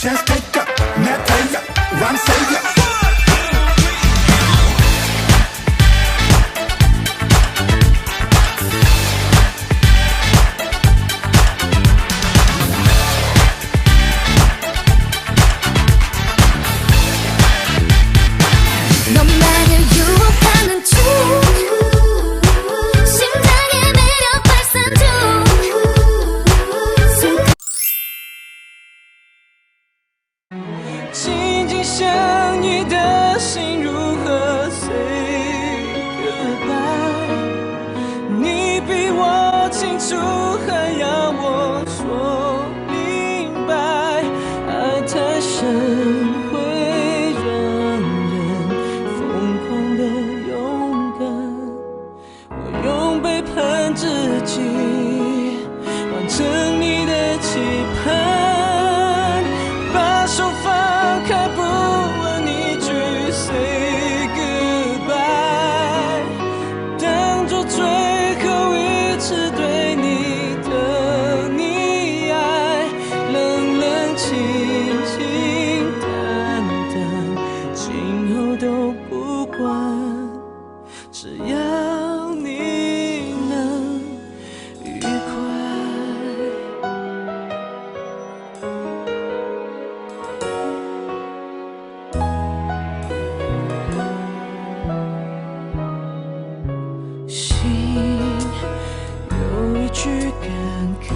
chance take up 내 take up rhyme say up紧紧相依的心如何 say goodbye？ 你比我清楚，还要我说明白。爱太深会让人疯狂的勇敢，我用背叛自己，完成你的期盼。手放开，不问一句 say goodbye， 当作最后一次对你的溺爱，冷冷清清淡淡，今后都不管，只要你能愉快。有一句感慨，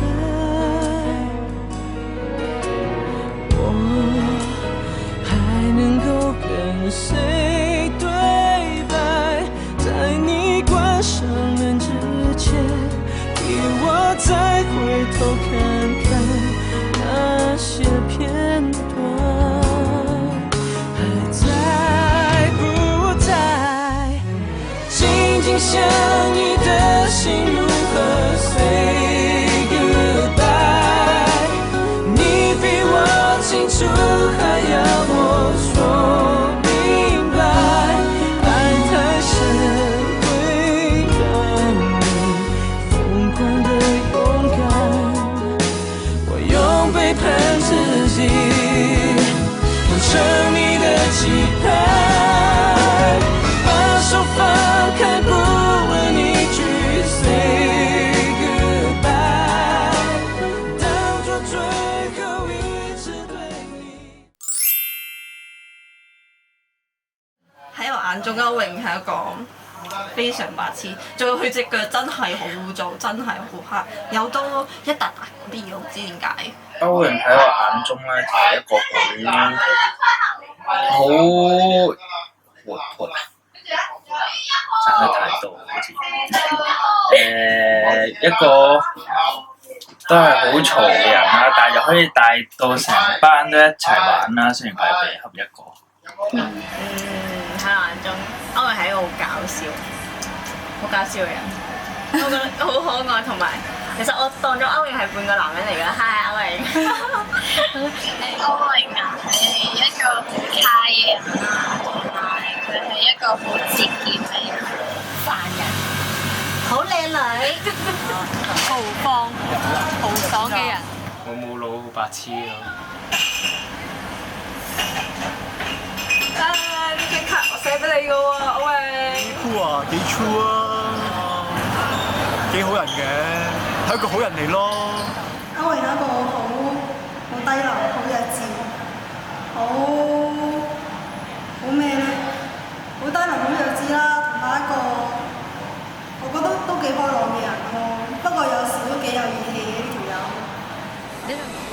我还能够跟谁对白？在你关上门之前，替我再回头看看那些片段，还在不在？紧紧相依的心如何 say goodbye？ 你比我清楚，还要我说明白。爱太深会让人疯狂的勇敢，我用背叛自己，完成你的期盼。把手放开，不问一句 say goodbye， 当作最后一次对你。喺我眼中，歐詠係一個非常白痴，仲有佢隻腳真係好污糟，真係好黑，有多一笪笪嗰啲嘢，我唔知點解。歐詠喺我眼中咧就係一個好活潑。賺得太多好似，一個都係好嘈嘅人啦，但係又可以帶到成班都一齊玩啦。雖然佢係鼻合一個。喺我眼中，歐詠係一個好搞笑嘅人，我覺得好可愛，同埋其實我當咗歐詠係半個男人嚟㗎。Hi 歐詠。歐詠啊，係一個好 high 嘅人啦，同埋佢係一個好節儉嘅人，凡人，好靚女，豪放、豪爽嘅人。我冇腦好白痴咯。呢張卡我寫俾你㗎喎，歐詠。酷啊，幾 true 啊，幾好人嘅，係一個好人嚟咯。歐詠係一個好低能、好弱智、好咩咧？好低能、好弱智啦，同埋一個我覺得都幾開朗嘅人咯。不過有時都幾有義氣嘅呢條友。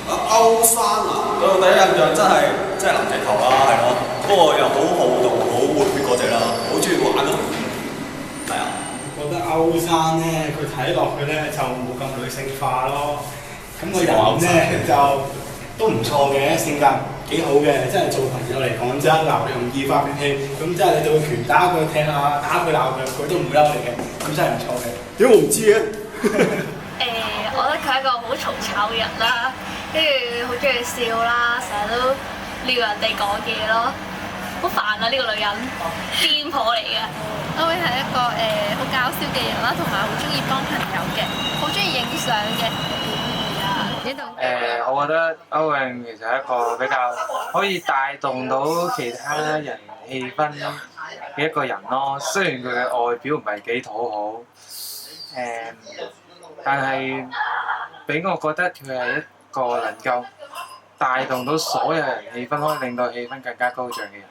歐生啊，對我第一印象真係男仔頭啦，係咯。不過又好好動、好活潑嗰隻啦，好中意玩咯。係啊。我覺得歐生咧，佢睇落去咧就冇咁女性化咯。咁個人咧就都唔錯嘅，性格幾好嘅，真係做朋友嚟講真，鬧你容易發脾氣，咁真係你就會拳打佢踢啊，打佢鬧佢，佢都唔會嬲你嘅，咁真係唔錯嘅。點解我唔知嘅？我覺得佢係一個好嘈吵嘅人啦，跟住好中意笑啦，成日都撩人哋講嘢咯，好煩啊！呢個女人，癲婆嚟嘅。歐詠係一個好搞笑嘅人啦，同埋好中意幫朋友嘅，好中意影相嘅。呢度我覺得歐詠其實係一個比較可以帶動到其他人氣氛嘅一個人咯。雖然佢嘅外表唔係幾討好，但係俾我覺得佢係一個能夠帶動到所有人氣氛，可以令到氣氛更加高漲嘅人。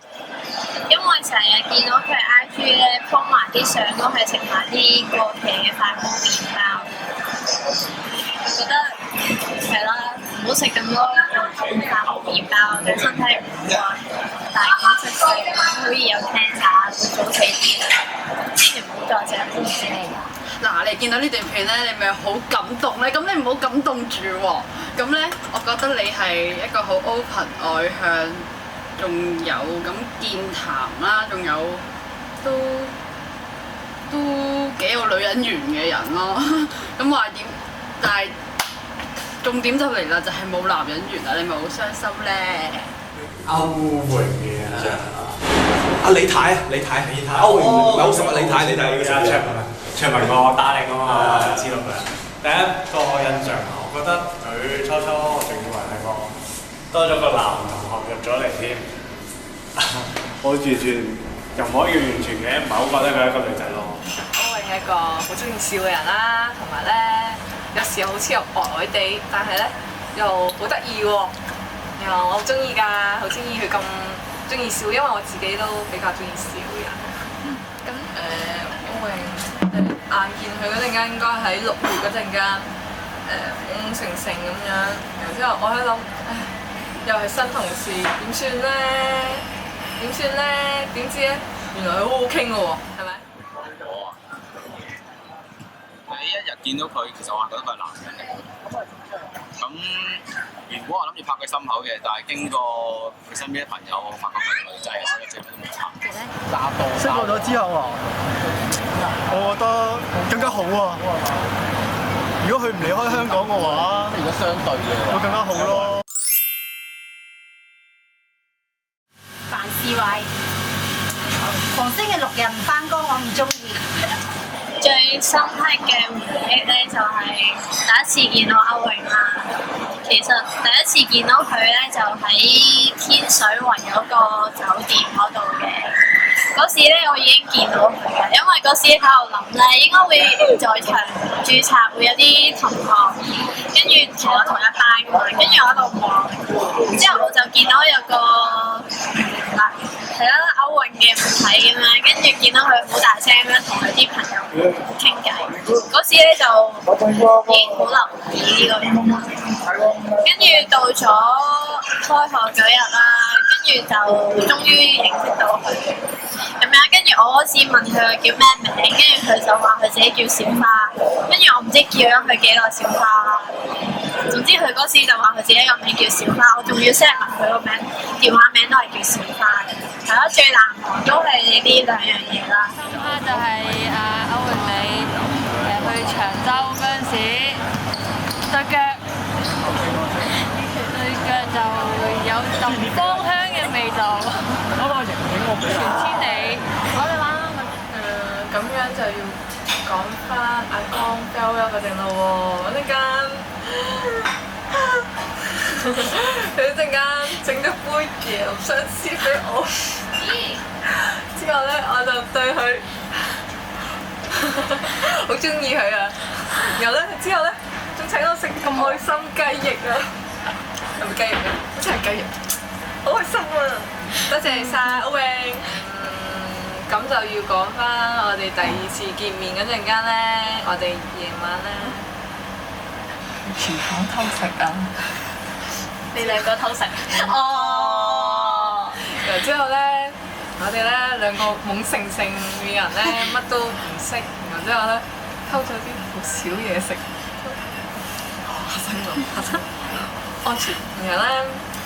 因為成日見到佢 IG 咧 po 埋啲相都係食埋啲過期嘅快餐麵包，我覺得係啦，唔好食咁多過期快餐麵包，對身體唔好啊！大家食嘅可以有 cancer， 會早死啲，千祈唔好再食咁多嘢。嗱，你見到呢段片咧，你咪好感動咧？咁你唔好感動住喎。咁咧，我覺得你係一個好 open 外向，仲有咁健談啦，仲有都幾有女人緣嘅人咯。咁話點？但係重點就嚟啦，就係冇男人緣啦，你咪好傷心咧。歐詠嘅李太啊，李太，歐詠唔係好熟啊，李太呢個卓文，卓文個打領啊嘛，知道佢。第一個印象我覺得佢初我仲以為係個多咗個男同學入咗嚟添，我完全又唔可以完全嘅，唔係好覺得佢係一個女仔咯。歐詠係一個好中意笑嘅人啦，同埋咧有時候好似又呆呆地，但係咧又好得意喎。然後我好中意㗎，好中意佢咁中意笑，因為我自己都比較中意笑嘅人。咁歐詠眼見佢嗰陣間應該喺6月嗰陣間懵成成咁樣，然之後我喺諗，又係新同事點算咧？點算咧？點知咧？原來佢好好傾嘅喎，係咪？我啊，第一日見到佢，其實我係覺得佢係男人嚟嘅。咁原本我諗住拍佢心口嘅，但係經過佢身邊嘅朋友，我發覺佢係女仔，所以最尾都冇拍。識過咗之後啊，我覺得更加好啊！如果佢唔離開香港嘅話，如果相對嘅會更加好咯。范思偉，逢星期6日唔返工，我唔中意。最深刻嘅回憶咧，就係第一次見到歐詠啦。其實第一次見到佢咧，就喺天水圍嗰個酒店嗰度嘅。嗰時咧，我已經見到佢嘅，因為嗰時喺度諗咧，應該會在場註冊會有啲同學，跟住同我同一班嘅嘛。跟住我喺度望，之後我就見到有個係啦，歐詠嘅物體咁樣，跟住見到佢好大聲咁樣同佢啲朋友傾偈。嗰時咧就咦好留意呢個人，跟住到咗開學嗰日啦，跟住就終於認識到佢咁樣。跟住我嗰時問佢叫咩名，跟住佢就話佢自己叫小花，跟住我唔知叫咗佢幾耐小花啦。總之佢嗰時就話佢自己個名叫小花，我仲要 set 埋佢個名，電話名都係叫小花嘅。係咯，最難忘都係呢兩樣嘢啦。深刻就係歐詠你去長洲嗰陣時，對腳就有陣芳香嘅味道，傳千里。我哋玩咁樣就要講翻阿江 farewell 嗰陣咯喎，嗰陣間佢嗰陣間整咗杯椰林相思俾我，之後咧我就對佢好中意佢啊，然後咧之後咧仲請我食愛心雞翼啊，係咪雞翼啊？好似係雞翼，好開心啊！多謝晒歐詠。咁就要講翻我哋第2次見面嗰陣間咧，我哋夜晚咧去廚房偷食啊！你兩個偷食？哦！然之後咧，我哋咧兩個懵盛盛嘅人咧，乜都唔識，然之後咧偷咗啲好少嘢食，嚇親我，嚇親我，安全。然後咧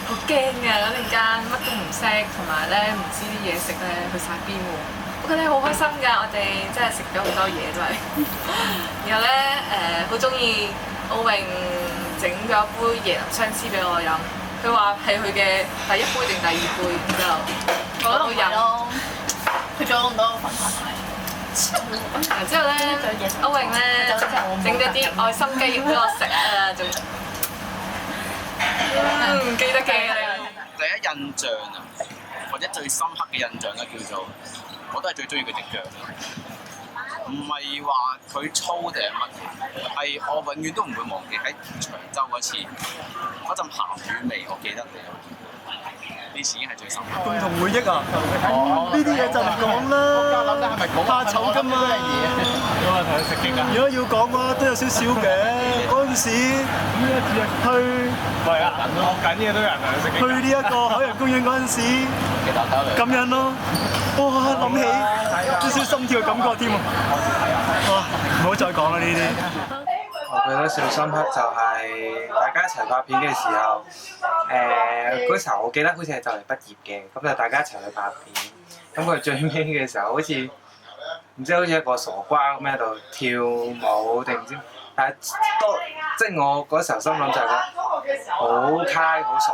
好驚嘅嗰陣間，乜都唔識，同埋咧唔知啲嘢食咧去晒邊喎。我覺得好開心㗎，我哋真係食咗好多嘢真係。然後咧好中意歐詠整咗一杯椰林相思俾我飲，佢話係佢嘅第1杯定第2杯，然之後我都飲咯。佢做咗咁多個份牌。然之後咧，歐詠咧整咗啲愛心雞翼俾我食啊，仲印象啊，或者最深刻嘅印象咧，叫做我都係最中意佢隻腳咯。唔係話佢粗定係乜，係我永遠都唔會忘記喺長洲嗰次嗰陣鹹魚味，我記得你。呢次已經係最深刻。共同回憶啊！呢啲嘢就唔講啦，怕醜㗎嘛。咁啊，同佢食極啊！如果要講嘅話，都有少少嘅。嗰陣時去，唔係啊，學緊嘢都有人同佢食極。去呢一個海洋公園嗰陣時，咁樣咯。哇！諗起少少心跳嘅感覺添喎。哇！唔好再講啦呢啲。我記得最深刻就係大家一齊拍片嘅時候，嗰時候我記得好似係就嚟畢業嘅，咁就大家一齊去拍片。咁佢最尾嘅時候好似唔知好似一個傻瓜咁喺度跳舞定唔知，但係即係我嗰時候心諗就係覺得好卡好傻，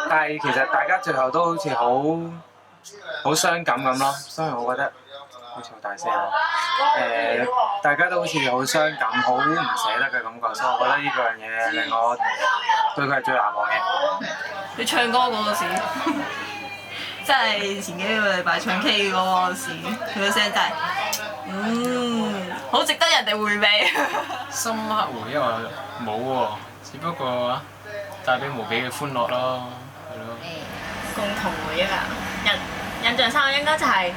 但係其實大家最後都好似好傷感咁咯，所以我覺得。好似好大聲喎！大家都好似好傷感、好唔捨得嘅感覺，所以我覺得呢樣嘢令我對佢係最難忘嘅。你唱歌嗰陣時，即係前幾個禮拜唱 K 嗰陣時，佢個聲真係，好值得人哋回味。深刻回憶啊，冇喎，只不過帶俾無比嘅歡樂咯，係咯。共同回憶啊，印象深刻應該就係。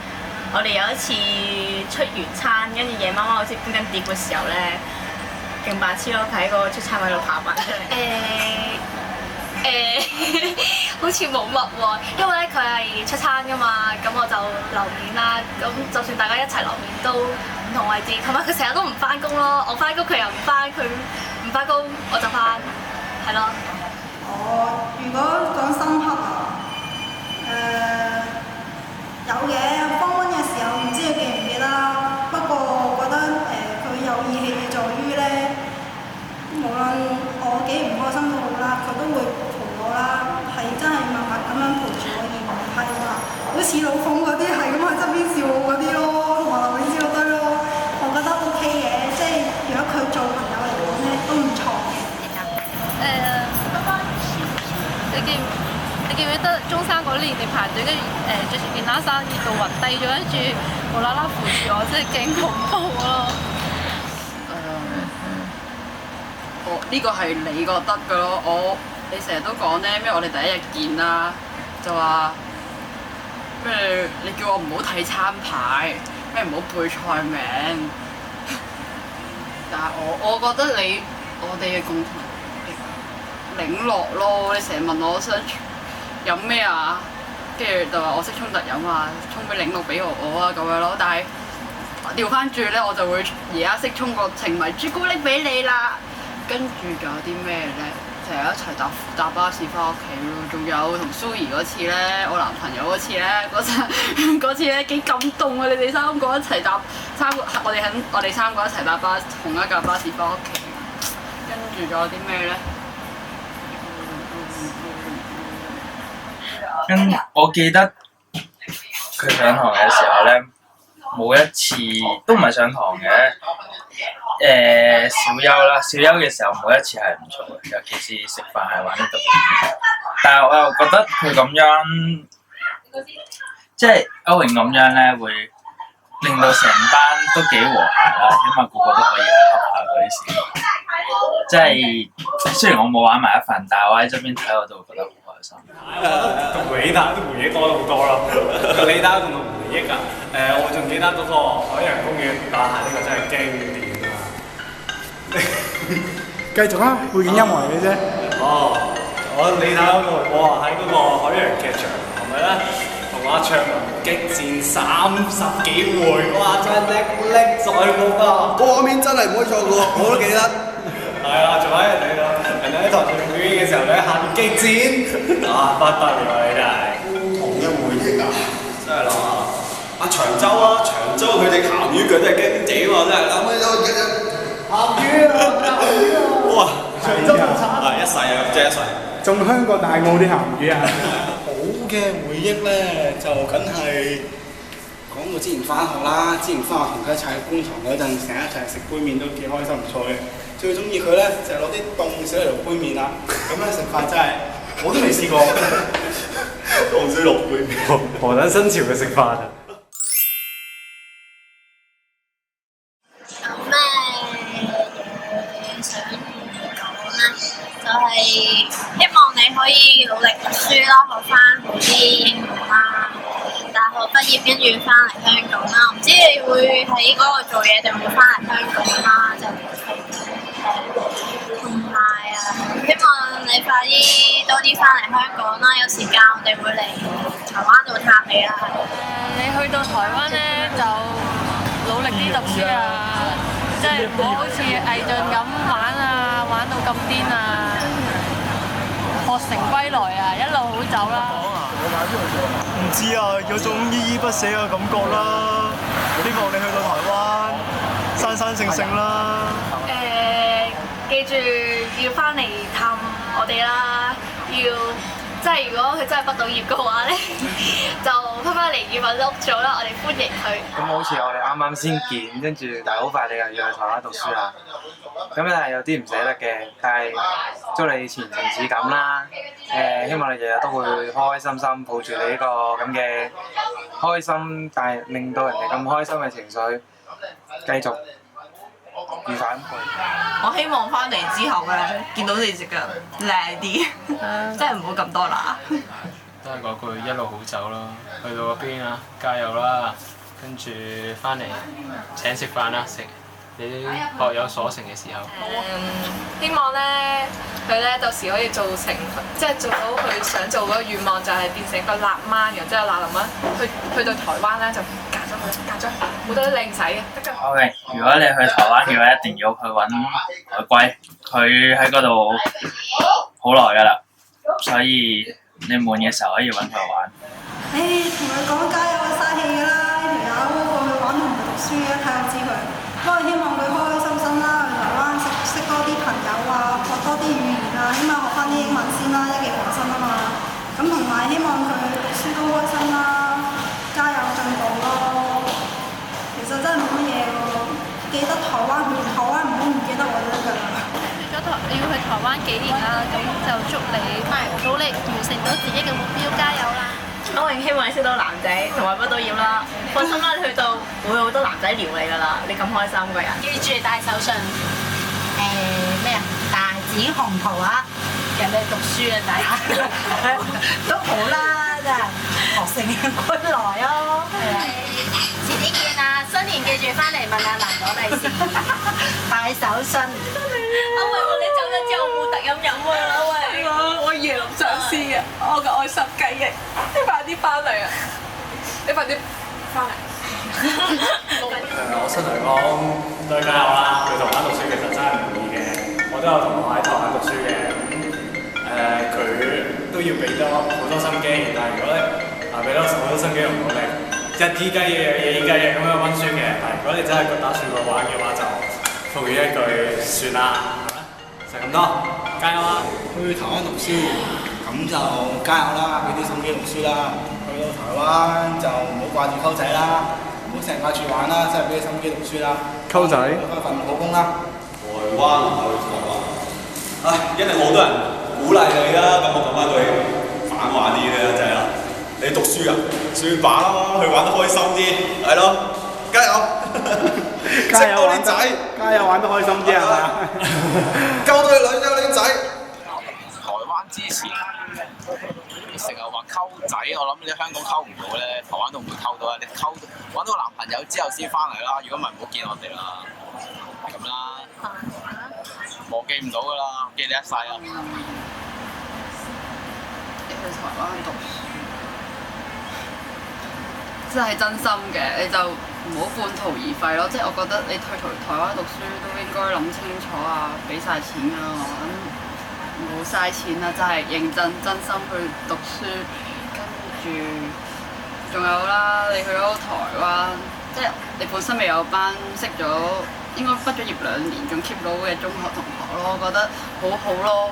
我哋有一次出完餐，跟住夜媽媽好似搬緊碟嘅時候咧，勁白痴咯，喺個出餐位度爬翻出嚟。好似冇乜喎，因為咧佢係出餐㗎嘛，咁我就留面啦。咁就算大家一齊留面都唔同位置，同埋佢成日都唔翻工咯。我翻工佢又唔翻，佢唔翻工我就翻，係咯。如果講深刻有嘅，方溫嘅時候唔知你記唔記得，不過我覺得佢有義氣嘅在於咧，無論我幾唔開心都好啦，佢都會陪我啦，係真係默默咁樣陪住我，而唔係話好似老馮嗰啲係咁喺側邊笑我嗰啲咯，同埋劉永芝嗰堆咯，我覺得 OK 嘅，即係如果佢做朋友嚟講咧都唔錯嘅。你記唔記得中三嗰年你排隊跟住着住件冷衫熱到暈低咗，跟住無啦啦扶住我，真係勁恐怖咯！呢個係你覺得嘅咯，你成日都講咧咩？我哋第一日見啦，就話咩？你叫我唔好睇餐牌，咩唔好背菜名。但係我覺得我哋嘅共同領落咯，你成日問我想飲咩啊？跟住就話我識沖特飲啊，沖杯檸綠俾我啊咁樣咯。但係調翻轉咧，我就會而家識沖個情迷朱古力俾你啦。跟住仲有啲咩咧？成日一齊搭巴士翻屋企咯。仲有同蘇怡嗰次咧，我男朋友嗰次咧，嗰次咧幾感動啊！你哋三個一齊搭我哋三個一齊搭同一架巴士翻屋企。跟住仲有啲咩咧？我記得佢上堂嘅時候咧，冇一次都唔係上堂嘅，小休啦，小休嘅時候每一次係唔錯嘅，尤其是食飯係玩得特別。但係我又覺得佢咁樣，即係歐榮咁樣咧，會令到成班都幾和諧啦，起碼個個都可以恰下嗰啲事。即係雖然我冇玩埋一份，但係我喺側邊睇我都會覺得好開心。同李達啲回憶多咗好多咯。李達同回憶啊，我仲記得嗰個海洋公園，呢個真係經典啊！繼續啊，背景音樂嚟嘅啫。我李達嗰個，我喺嗰個海洋劇場，係咪咧？同阿卓文激戰30幾回，哇！真係歷在目啊！畫面真係唔可以錯過，我都記得。係啊，仲喺人哋喺台上表演嘅時候咧，下邊激戰啊，不得了啊！你真係共同嘅回憶啊！真係諗下，長洲佢隻鹹魚腳真係經典喎！真係諗起都鹹魚啊！哇！長洲一世啊，真係一世。仲香過大澳啲鹹魚啊！好嘅回憶咧，就梗係講到之前翻學啦，之前翻學同佢一齊喺觀塘嗰陣，成日一齊食杯麵都幾開心唔錯嘅。最中意佢咧就係攞啲凍水嚟做杯麵啦，咁咧食法真係我都未試過。糖水落杯，何等新潮嘅食法啊！有咩想講咧？就係希望你可以努力讀書啦，學翻好啲英文啦。大學畢業跟住翻嚟香港啦，唔知你會喺嗰度做嘢定會翻嚟香港啦？就同埋啊，希望你快啲多啲翻嚟香港啦，有時間我哋會嚟台灣度探你啦。你去到台灣咧就努力啲讀書啊，即係唔好好似魏晉咁玩啊，玩到咁癲啊，學成歸來啊，一路好走啦。唔知啊，有種依依不捨嘅感覺啦。希望你去到台灣，生生性性啦。記住要翻嚟探我哋啦，即係如果佢真係畢到業嘅話咧，就翻嚟葉問屋做啦，我哋歡迎佢。咁好似我哋啱啱先見，跟住但係好快你又要去台灣讀書啦。咁但係有啲唔捨得嘅，但係祝你前程似錦啦。希望你日日都會開開心心，抱住你呢個咁嘅開心，但係令到人哋咁開心嘅情緒，繼續愉快咁過。我希望翻嚟之後咧，見到你隻腳靚啲，真係唔好咁多啦。都係嗰句一路好走咯，去到嗰邊啊，加油啦！跟住翻嚟請食飯啦，食你學有所成嘅時候。希望咧佢咧到時可以做成，即係做到佢想做嗰個願望，就係變成一個辣媽，然之後辣媽去到台灣咧就嫁咗佢，嫁咗好多靚仔嘅。OK， 如果你去台灣嘅話，一定要去揾海龜，佢喺嗰度好耐㗎啦，所以你悶嘅時候可以揾佢玩。同佢講加油啊，嘥氣㗎啦！呢條友過去玩都唔係讀書嘅，太幼稚佢。不過希望佢開開心心啦，去台灣識多啲朋友啊，學多啲語言啊，起碼學翻啲英文先啦，一技傍身啊嘛。咁同埋希望佢讀書都開心啦，加油進步咯。其實真係冇乜嘢喎，記得台灣，去台灣唔好唔記得我就得㗎啦。你要去台灣幾年啦，咁就祝你努力完成到自己嘅目標，加油啦！我亦希望你識到男仔同埋畢到業啦，放心啦，你去到會好多男仔撩你㗎啦，你咁開心個人。記住帶手信，咩啊？大紫紅袍啊！人哋讀書啊，大家都好啦，真係學成歸來咯。係啊，遲啲見啊！新年記住翻嚟問阿蘭攞利是，帶手信。阿慧，你走咗之後冇特飲飲喎，阿慧。我椰林上司嘅，我嘅愛心雞翼，你快啲翻嚟啊！你快啲翻嚟。我新嚟講都係加油啦！去台灣讀書其實真係唔容易嘅，我都有同學喺台灣讀書嘅。佢都要俾咗好多心機，但係如果咧俾咗好多心機同努力，日以繼夜、夜以繼夜咁樣温書嘅。但係如果你真係打算去玩嘅話，就奉勸一句算啦，就咁多，加油啦！去台灣讀書，咁就加油啦，俾啲心機讀書啦。去到台灣就唔好掛住溝仔啦，唔好成日掛住玩啦，真係俾啲心機讀書啦。溝仔，開份好工啦。台灣去台灣，一定好多人鼓勵你啦，咁我講翻句反話啲嘅就係啦，你讀書啊，算把啦，去玩得開心啲，係咯，加油！加油識多啲仔，加油玩得開心啲係嘛？溝到你女仔靚仔。台灣之前成日話溝仔，我諗你香港溝唔到咧，台灣都唔會溝到啊！你揾到個男朋友之後先翻嚟啦，如果唔係唔好見我哋啦，係咁啦，忘記唔到噶啦，記你一世啊！你去台灣讀書，真係真心嘅，你就唔好半途而廢咯。即係我覺得你去台灣讀書都應該諗清楚啊，俾晒錢啊，唔好嘥錢啦，真係認真真心去讀書。跟住仲有啦，你去咗台灣，即係你本身未有班識咗，應該畢咗業2年仲 keep 到嘅中學同學咯，我覺得好好咯。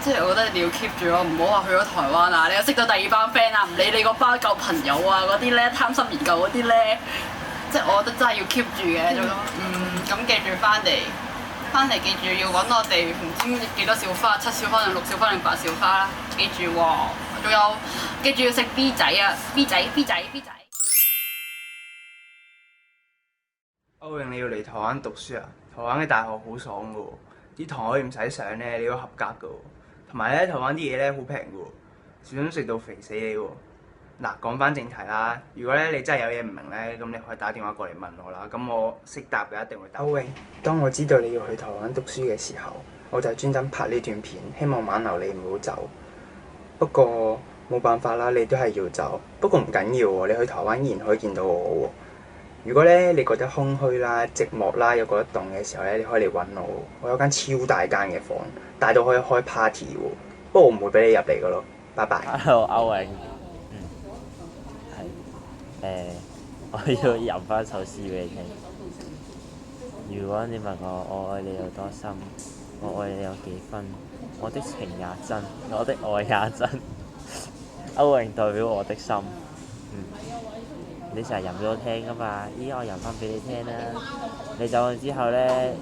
即係我覺得你要 keep 住咯，唔好話去咗台灣啊，你又識到第二班 friend 啊，唔理你嗰班舊朋友啊嗰啲咧，貪心研究嗰啲咧，即係我覺得真係要 keep 住嘅。咁記住翻嚟翻嚟記住要揾我哋唔知幾多小花，7小花定6小花定8小花啦，記住喎。仲有記住要食 B 仔啊 ，B 仔。歐榮，你要嚟台灣讀書啊？台灣嘅大學好爽噶喎，啲堂可以唔使上咧，你都合格噶喎。同埋咧，台灣啲嘢咧好平噶喎，小心食到肥死你喎。嗱，講翻正題啦，如果咧你真係有嘢唔明咧，咁你可以打電話過嚟問我啦，咁我識答嘅一定會答。歐榮，當我知道你要去台灣讀書嘅時候，我就專登拍呢段片，希望挽留你唔好走。不過冇辦法啦，你都係要走。不過唔緊要喎，你去台灣依然可以見到我喎。如果咧你覺得空虛啦、寂寞啦，又覺得凍嘅時候咧，你可以嚟揾我。我有間超大間嘅房，大到可以開 party 喎。不過我唔會俾你入嚟噶咯。拜拜。Hello， 歐榮。我要吟翻首詩俾你聽。如果你問我愛你有多深，我愛你有幾分，我的情也真，我的愛也真。歐榮代表我的心。你成日吟俾我聽噶嘛？依家我吟翻俾你聽啦。你走咗之後咧，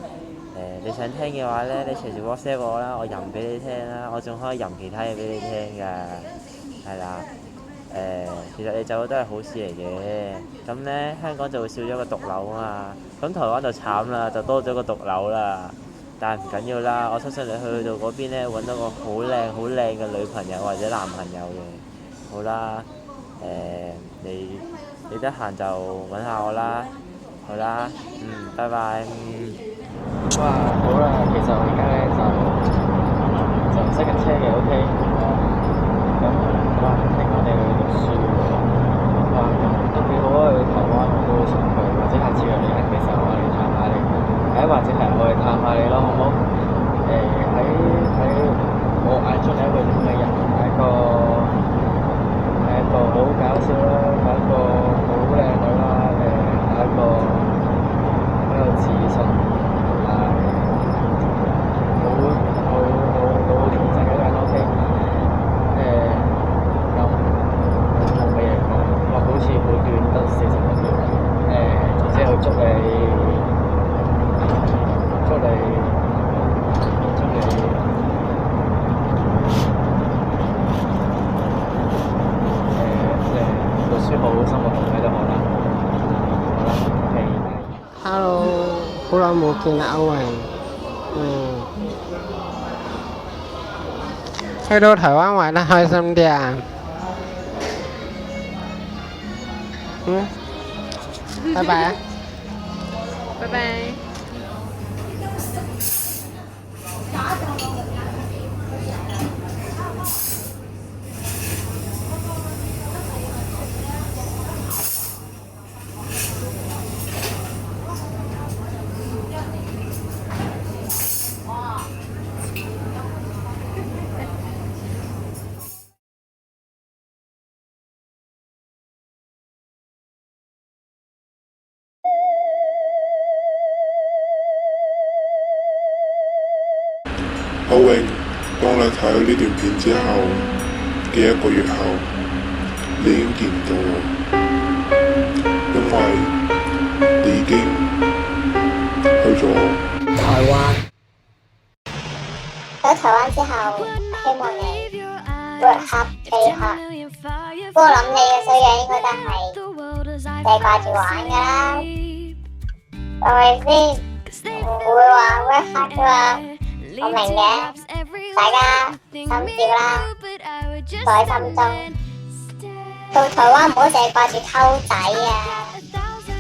你想聽嘅話咧，你隨時 WhatsApp 我啦，我吟俾你聽啦。我仲可以吟其他嘢俾你聽㗎，係啦。其實你走咗都係好事嚟嘅。咁咧，香港就會少咗個毒瘤啊嘛。咁台灣就慘啦，就多咗個毒瘤啦。但係唔緊要啦，我相信你去到嗰邊咧，揾到個好靚嘅女朋友或者男朋友嘅。好啦，你得閒就揾下我啦，好啦，拜拜。哇，好啦，其實我而家咧就唔塞緊車嘅 ，OK。咁哇，聽講你去讀書喎，哇，都幾好啊！去台灣我都好想去，或者下次有旅行嘅時候我嚟探下你，或者係我嚟探下你咯，好唔好？喺我眼中係一個點嘅人，係一個好搞笑啦，係一個好靚女啦，係一個好有自信同埋好認真嘅一個人 ，OK。咁冇乜嘢講，哇！好似好短得40分鐘。總之我祝你讀書好，生活好，咩都好啦。好啦 ，Hello， 好耐冇見啦，歐榮。去到台灣玩得開心啲啊？拜拜啊！拜拜。歐榮，當你睇咗呢段片之後嘅1個月後，你已經見唔到我，因為你已經去咗台灣。喺台灣之後，希望你 work hard play hard。不過諗你嘅衰樣應該都係淨係掛住玩㗎啦，係咪先？唔會話 work hard 㗎嘛。我明嘅，大家心照啦，在心中。到台灣唔好淨係掛住溝仔啊！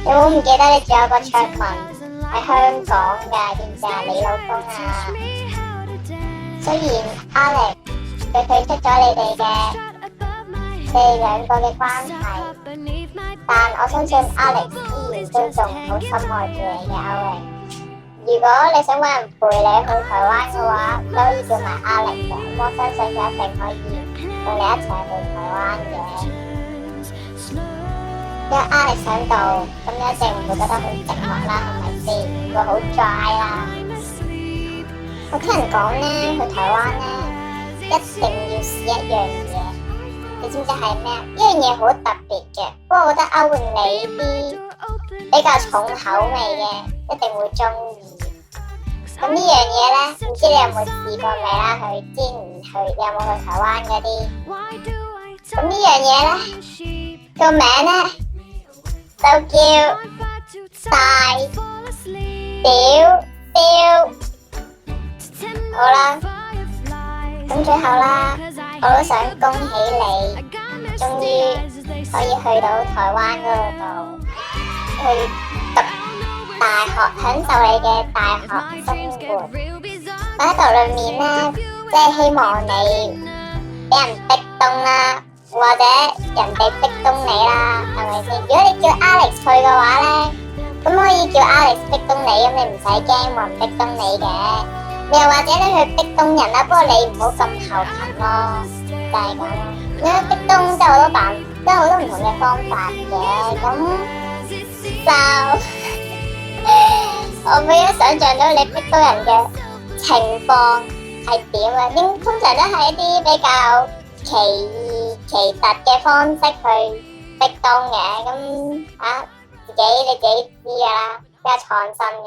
你好唔記得你仲有個卓文喺香港㗎，知唔知啊？你老公啊！雖然 Alex 佢退出咗你哋兩個嘅關係，但我相信 Alex 依然都仲好深愛住你嘅歐榮。如果你想揾人陪你去台灣嘅話，都可以叫埋 Alex 嘅，我相信佢一定可以同你一齊去台灣嘅。因為 Alex 喺度，咁你一定唔會覺得好寂寞啦，係咪先？會好 dry 啦。我聽人講咧，去台灣咧一定要試一樣嘢，你知唔知係咩啊？呢樣嘢好特別嘅，不過我覺得歐榮你啲比較重口味嘅，一定會中意。咁呢樣嘢咧，唔知你有冇試過未啦？之前有冇去台灣嗰啲？咁呢樣嘢咧，個名咧就叫大屌雕。好啦，咁最後啦，我都想恭喜你，終於可以去到台灣嗰度去讀大學，享受你嘅大學生活。我喺度裏面咧，即係希望你俾人逼東啦，或者人哋逼東你啦，係咪先？如果你叫 Alex 去嘅話咧，咁可以叫 Alex 逼東你，咁你唔使驚冇人逼東你嘅。又或者你去逼東人啦，不過你唔好咁後勤咯，就係咁。你去逼東都有好多辦，都有好多唔同嘅方法嘅，咁就我俾咗想像到你逼東人嘅情況係點啊？通常都係一啲比較奇異奇特嘅方式去逼東嘅，咁你自己知㗎啦，比較創新嘅。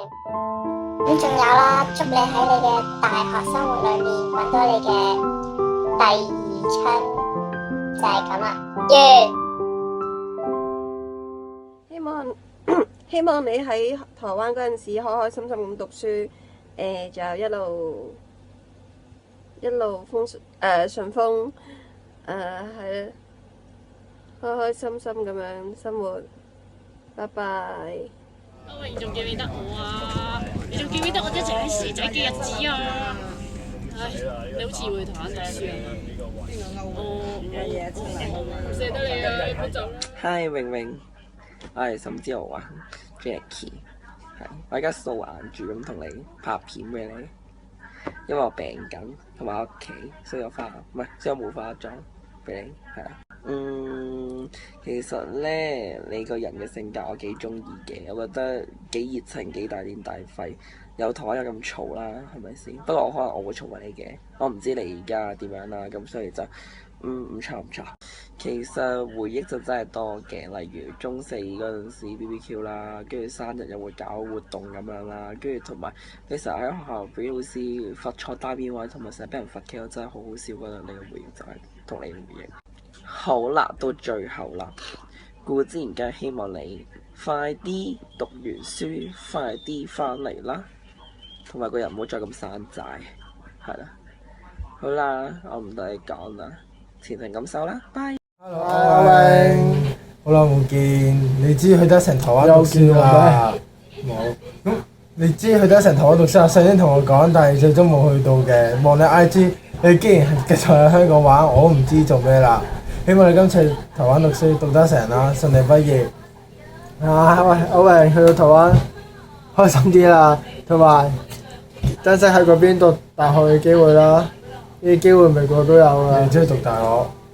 咁仲有啦，祝你喺你嘅大學生活裏面揾到你嘅第二春，就係咁啦。完。希望你喺台灣嗰陣時開開心心咁讀書，就一路順風，係啦，開開心心咁樣生活。拜拜。阿榮仲記唔記得我啊？你仲記唔記得我一齊喺蛇仔嘅日子啊？唉，你好似會台灣讀書啊？我唔捨得你啊！你唔好走啦。Hi 榮榮，我係沈之豪啊 ，Jackie， 係我而家素顏住咁同你拍片俾你，因為我病緊，同埋我屋企所以我冇化妝俾你，係啊。其實咧，你個人嘅性格我幾中意嘅，我覺得幾熱情，幾大癲大肺，有台灣有咁嘈啦，係咪先？不過可能我會嘈過你嘅，我唔知你而家點樣啦，咁所以就唔錯。其實回憶就真係多嘅，例如中四嗰陣時 BBQ 啦，跟住生日又會搞活動咁樣啦，跟住同埋你成日喺學校俾老師罰坐單邊位，同埋成日俾人罰企，我真係好好笑嗰陣，你嘅回憶就係同你嘅回憶。好啦，到最後啦，故之然梗係希望你快啲讀完書，快啲翻嚟啦，同埋個人唔好再咁山寨，係啦。好啦，我唔同你講啦，前程感受啦，拜。Hello， 阿榮，好耐冇見，你知去得成台灣讀書啦？冇。咁你知去得成台灣讀書啊？上年同我講，但係最終冇去到嘅。望你 IG，你竟然繼續喺香港玩，我都唔知做咩啦。希望你今次台灣讀書讀得成啦，順利畢業。喂，阿榮去到台灣開心啲啦，同埋珍惜喺嗰邊讀大學嘅機會啦。呢啲機會美國都有㗎。你中意讀大學？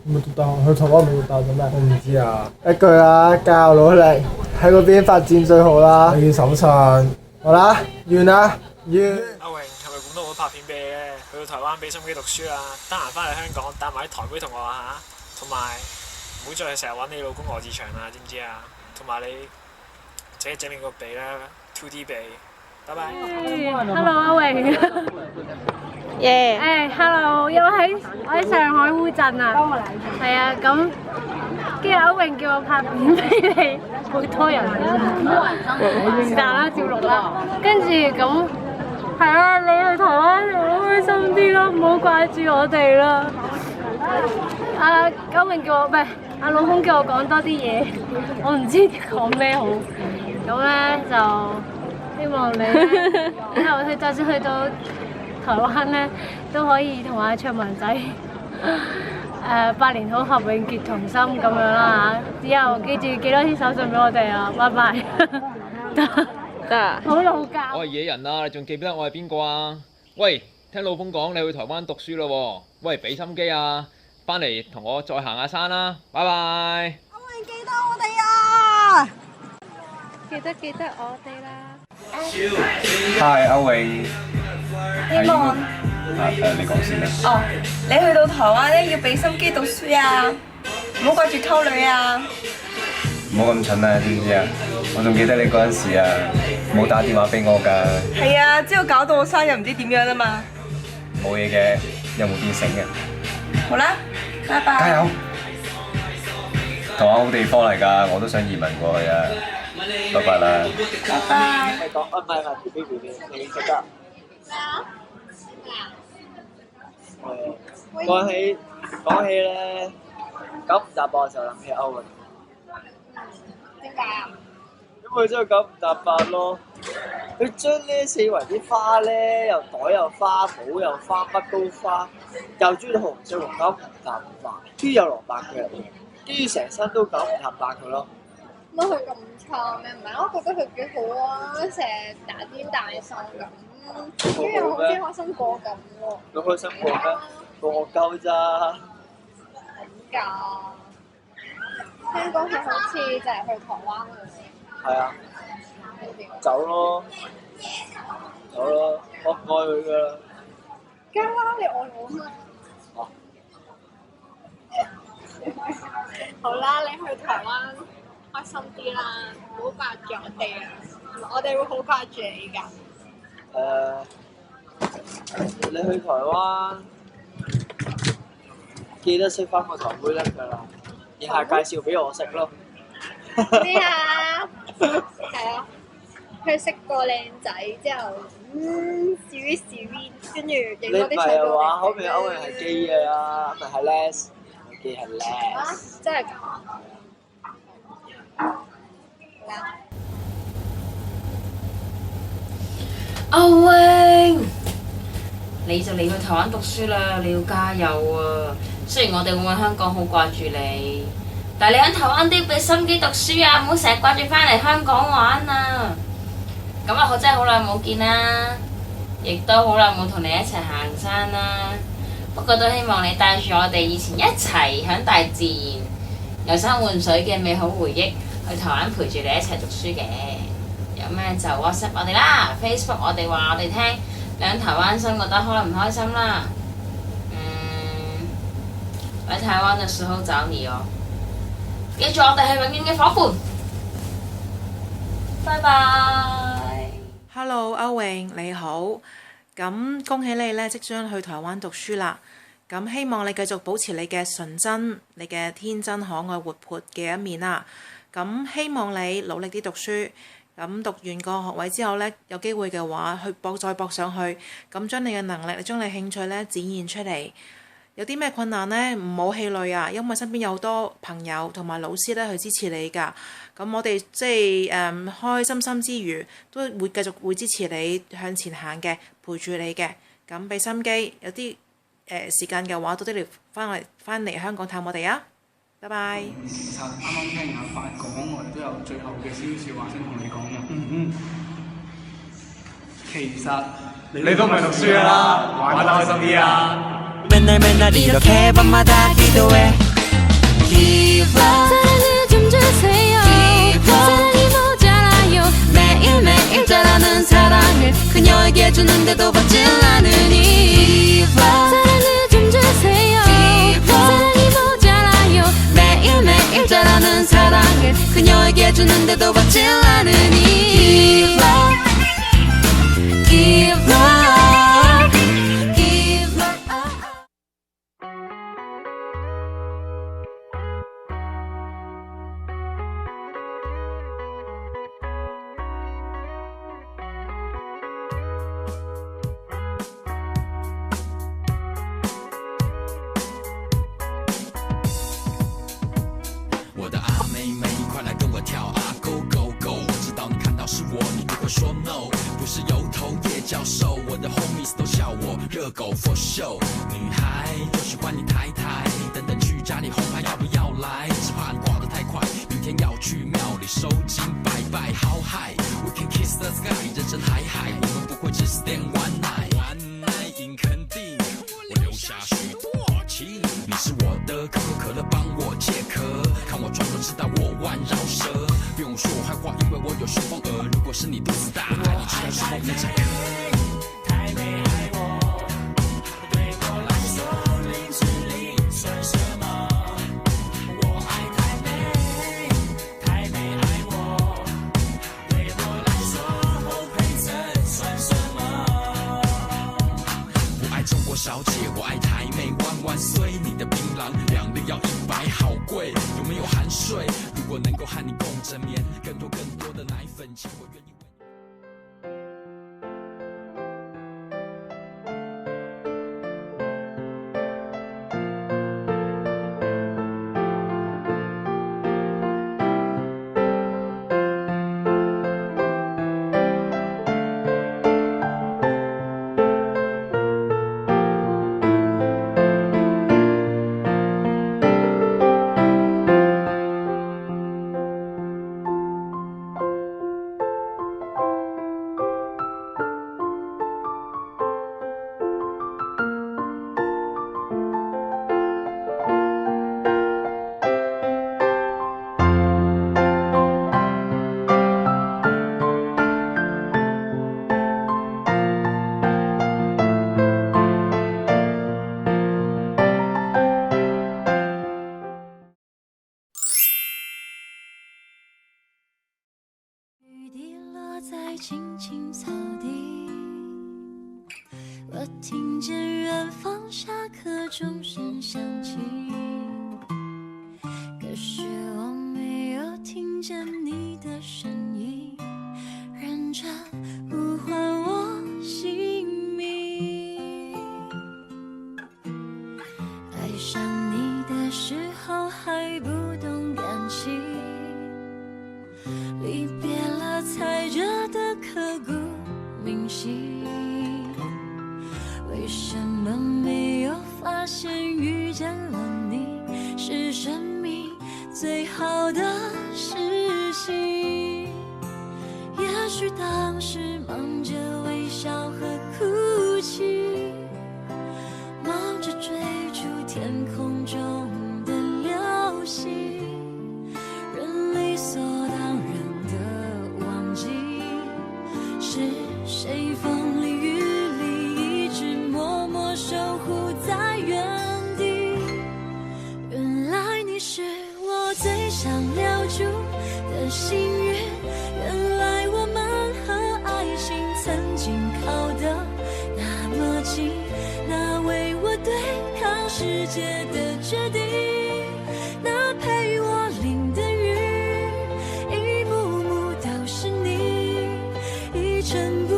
冇讀大學，去台灣冇讀大學咩？我唔知啊。一句啦，加油努力，喺嗰邊發展最好啦。我要手信。好啦，完啦，完。阿榮係咪廣東話拍片俾你咧？去到台灣俾心機讀書啦，得閒翻嚟香港帶埋啲台妹同學啊嚇。同埋唔好再成日揾你老公羅志祥啦，知唔知啊？同埋你整你個鼻啦 ，2D 鼻，拜拜。Hello 阿榮。Hello， 因為我喺上海烏鎮啊，係啊，咁跟住阿榮叫我拍片俾你，好多人是但啦，照錄啦，跟住咁係啊，你去台灣就好開心啲咯，唔好掛住我哋啦。阿榮叫我，唔係阿老公叫我講多啲嘢，我唔知講咩好，咁咧就希望你以後就算去到台灣咧，都可以同阿卓文仔百年好合、永結同心咁樣啦嚇。之後記住寄多啲手信俾我哋啊，拜拜。得。好老教。我係野人啊，你仲記唔記得我係邊個啊？喂，聽老風講你去台灣讀書咯喎，喂，俾心機啊！翻嚟同我再行下山啦，拜拜。阿榮記得我哋啊！記得我哋啦。Hi， 阿榮。希望你講先啦。哦，你去到台灣咧要俾心機讀書啊，唔好掛住溝女啊。唔好咁蠢啊，知唔知啊？我仲記得你嗰陣時啊，冇打電話俾我㗎。係啊，之後搞到我生日唔知點樣啊嘛。冇嘢嘅，有冇變醒嘅？好啦，拜拜。加油！台灣好地方嚟㗎，我都想移民過去啊。拜拜啦。拜拜。係講啊，唔係 B， 你食得？講起咧，九唔搭八嘅時候諗起歐榮。點解啊？因為真係九唔搭八咯。佢將呢四圍啲花咧，又袋又花，帽又花，乜都花，又中意紅色紅九唔搭八，跟住又蘿蔔腳，跟住成身都九唔搭八佢咯。乜佢咁差咩？唔係，我覺得佢幾好啊，成日大癲大喪咁，跟住又好似開心果咁喎。佢開心果咩？過鳩咋？咁㗎？聽講佢好似就係去台灣嗰度先。係啊。走咯，我唔愛佢㗎啦。梗啦，你愛我嘛？好啦，你去台灣開心啲啦，唔好掛住我哋啊！我哋會好掛住你㗎。你去台灣記得識翻個堂妹得㗎啦，然後介紹俾我識咯。咩啊？係啊。佢識個靚仔之後，sweet， 跟住影多啲相俾我哋。你唔係話後面歐陽係基嘅啦，唔係 les， 基係 les。啊！真係㗎？阿榮，你就嚟去台灣讀書啦，你要加油啊！雖然我哋會喺香港好掛住你，但係你喺台灣都要俾心機讀書啊，唔好成日掛住翻嚟香港玩啊！咁啊，我真係好耐冇見啦，亦都好耐冇同你一齊行山啦。不過都希望你帶住我哋以前一齊喺大自然遊山玩水嘅美好回憶，去台灣陪住你一齊讀書嘅。有咩就 WhatsApp 我哋啦 ，Facebook 我哋話我哋聽，你喺台灣生活得開唔開心啦？來台灣嘅時候找你哦。記住我哋係永遠嘅夥伴。拜拜。Hello， 歐榮你好，咁恭喜你呢，即將去台灣讀書啦。咁希望你繼續保持你嘅純真、你嘅天真可愛、活潑嘅一面啦。咁希望你努力啲讀書，咁讀完個學位之後呢，有機會嘅話去再搏上去，咁將你嘅能力、將你興趣呢展現出嚟。有啲咩困難呢？唔好氣餒啊，因為身邊有好多朋友同埋老師咧去支持你㗎。咁我哋即係開心心之餘，都會繼續會支持你向前行嘅，陪住你嘅。咁俾心機，有啲時間嘅話，多啲嚟翻嚟香港探我哋啊！拜拜。其實啱啱聽阿發講，我哋都有最後嘅少少話想同你講嘅。其實你都唔係讀書㗎啦，玩得開心啲啊！ 맨날 이렇게 밤마다 기도해 Give up 사랑을 좀 주세요 사랑이 모자라요 매일매일 자라는 사랑을 그녀에게 주는데도 받질 않으니 Give up 사랑을 좀 주세요 사랑이 모자라요 매일매일 자라는 사랑을 그녀에게 주는데도 받질 않으니 Give up Give up说 no， 不是油头叶教授，我的 homies 都笑我热狗 for show。女孩就喜欢你抬抬，等等去家里红牌要不要来？只怕你挂得太快，明天要去庙里收金拜拜。How high，we can kiss the sky， 人生海海，我们不会只 stand one night。One night in 肯定，我留下许多情。你是我的可口可乐，帮我解渴，看我装作知道我弯绕舌。不用说我坏话，因为我有顺风耳。如果是你肚子大，你知道什么非常可。太美爱我，对我来说零之零算什么？我爱太美，太美台妹万万岁，你的槟榔2粒要100，好贵，有没有含税？如果能够和你共枕眠，更多的奶粉钱，我愿意。在青青草地，我听见远方下课钟声响起，可是我没有听见你的声音，认真呼唤我姓名。爱上你的时候还不懂感情，离别了才觉得刻骨铭心，为什么没有发现遇见了你是生命最好的事情？也许当时忙着微笑和哭泣，忙着追逐天空中的流星，人理所当然的忘记是谁风里雨里一直默默守护在原地。原来你是我最想留住的幸运，原来我们和爱情曾经靠得那么近，那为我对抗世界的决定，那陪我淋的雨，一幕幕都是你，一尘不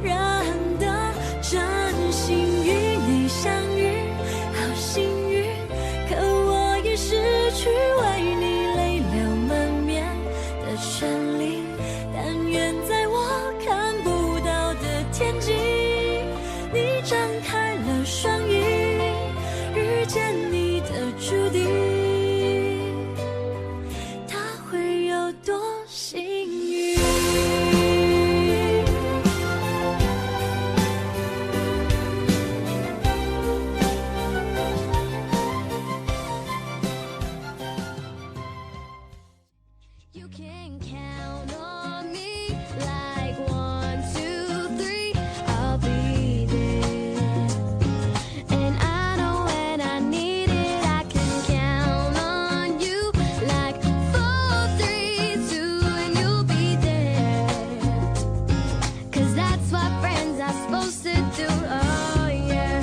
染的真心与你相遇，好幸运，可我已失去为你泪流满面的权利，但愿在我看不到的天际，你张开了双翼，遇见你的注定，他会有多幸运？You can count on me like 1, 2, 3, I'll be there. And I know when I need it, I can count on you like 4, 3, 2, and you'll be there. 'Cause that's what friends are supposed to do. Oh yeah.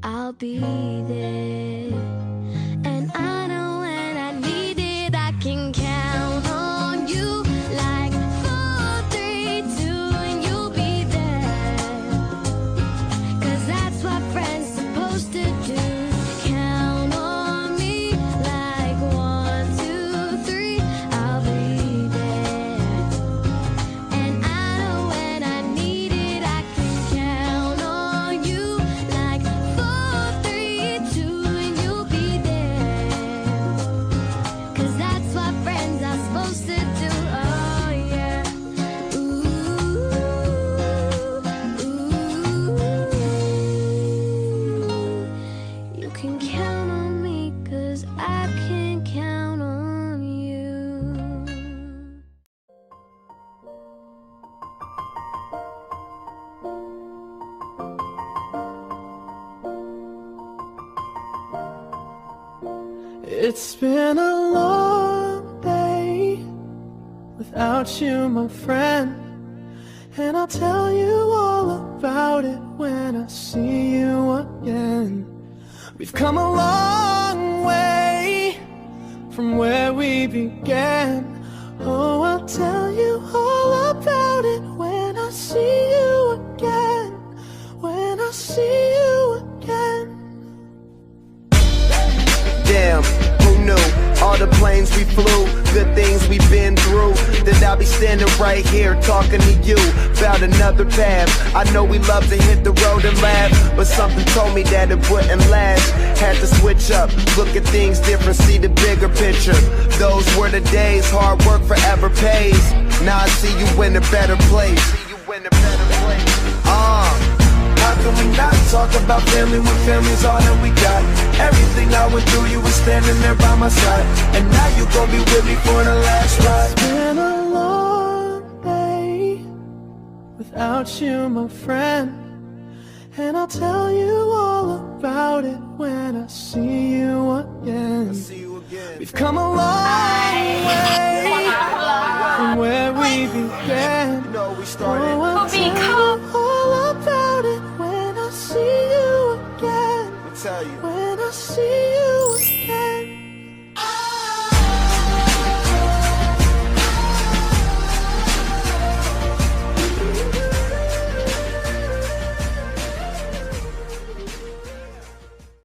I'll be there. And I know when I need it, I can count on you like 4, 3, 2, and you'll be there. 'Cause that's what friends supposed to do. Count on me like 1, 2, 3, I'll be there. And I know when I need it, I can count on you like 4, 3, 2, It's been a long day without you, my friend, and I'll tell you all about it when I see you again. We've come a long way from where we began. Oh, I'll tell you all about it when I see you again. When I see you again. Damn, who knew? All the planes we flew, good things we've been through. That I'll be standing right here talking to you about another path. I know we love to hit the road and laugh, but something told me that it wouldn't last. Had to switch up, look at things different, see the bigger picture. Those were the days, hard work forever pays. Now I see you in a better place. How can we not talk about family when family's all that we got? Everything I went through, you were standing there by my side, and now you gon' be with me for the last ride. It's been a long day without you, my friend, and I'll tell you all about it when I see you again. We've come a long way from where we began. Oh, I'll tell you all about it when I see you again. When I see